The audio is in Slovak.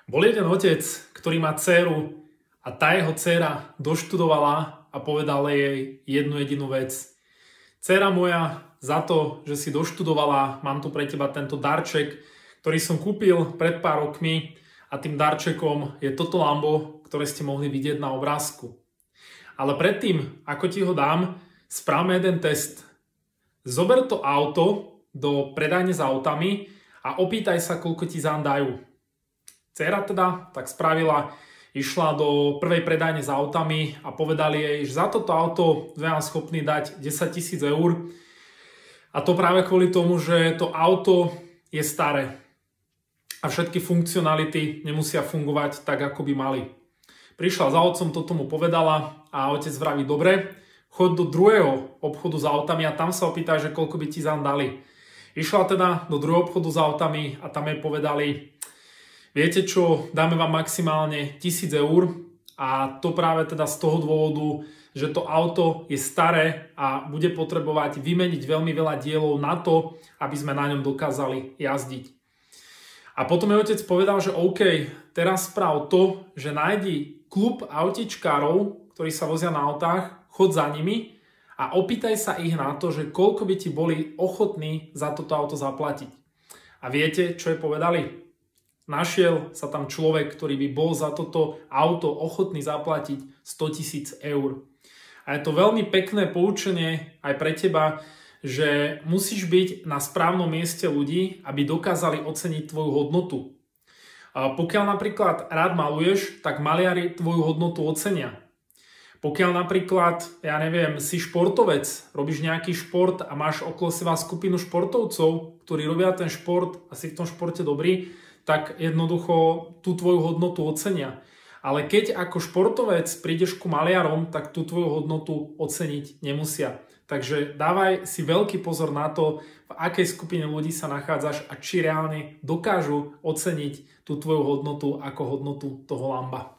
Bol jeden otec, ktorý má dcéru a tá jeho dcéra doštudovala a povedala jej jednu jedinú vec. Dcéra moja, za to, že si doštudovala, mám tu pre teba tento darček, ktorý som kúpil pred pár rokmi a tým darčekom je toto Lambo, ktoré ste mohli vidieť na obrázku. Ale predtým, ako ti ho dám, správme jeden test. Zober to auto do predajne s autami a opýtaj sa, koľko ti zaň dajú. Dcéra teda tak spravila, išla do prvej predajne s autami a povedali jej, že za toto auto sme vám schopní dať 10 000 eur. A to práve kvôli tomu, že to auto je staré a všetky funkcionality nemusia fungovať tak, ako by mali. Prišla za otcom, toto mu povedala a otec vraví, dobre, choď do druhého obchodu s autami a tam sa opýtaj, že koľko by ti zaň dali. Išla teda do druhého obchodu s autami a tam jej povedali, viete čo, dáme vám maximálne 1000 eur a to práve teda z toho dôvodu, že to auto je staré a bude potrebovať vymeniť veľmi veľa dielov na to, aby sme na ňom dokázali jazdiť. A potom jej otec povedal, že OK, teraz sprav to, že nájdi klub autičkárov, ktorí sa vozia na autách, chod za nimi a opýtaj sa ich na to, že koľko by ti boli ochotní za toto auto zaplatiť. A viete, čo jej povedali? Našiel sa tam človek, ktorý by bol za toto auto ochotný zaplatiť 100 000 eur. A je to veľmi pekné poučenie aj pre teba, že musíš byť na správnom mieste ľudí, aby dokázali oceniť tvoju hodnotu. A pokiaľ napríklad rád maluješ, tak maliari tvoju hodnotu ocenia. Pokiaľ napríklad, ja neviem, si športovec, robíš nejaký šport a máš okolo seba skupinu športovcov, ktorí robia ten šport a si v tom športe dobrý, tak jednoducho tú tvoju hodnotu ocenia. Ale keď ako športovec prídeš ku maliarom, tak tú tvoju hodnotu oceniť nemusia. Takže dávaj si veľký pozor na to, v akej skupine ľudí sa nachádzaš a či reálne dokážu oceniť tú tvoju hodnotu ako hodnotu toho Lamba.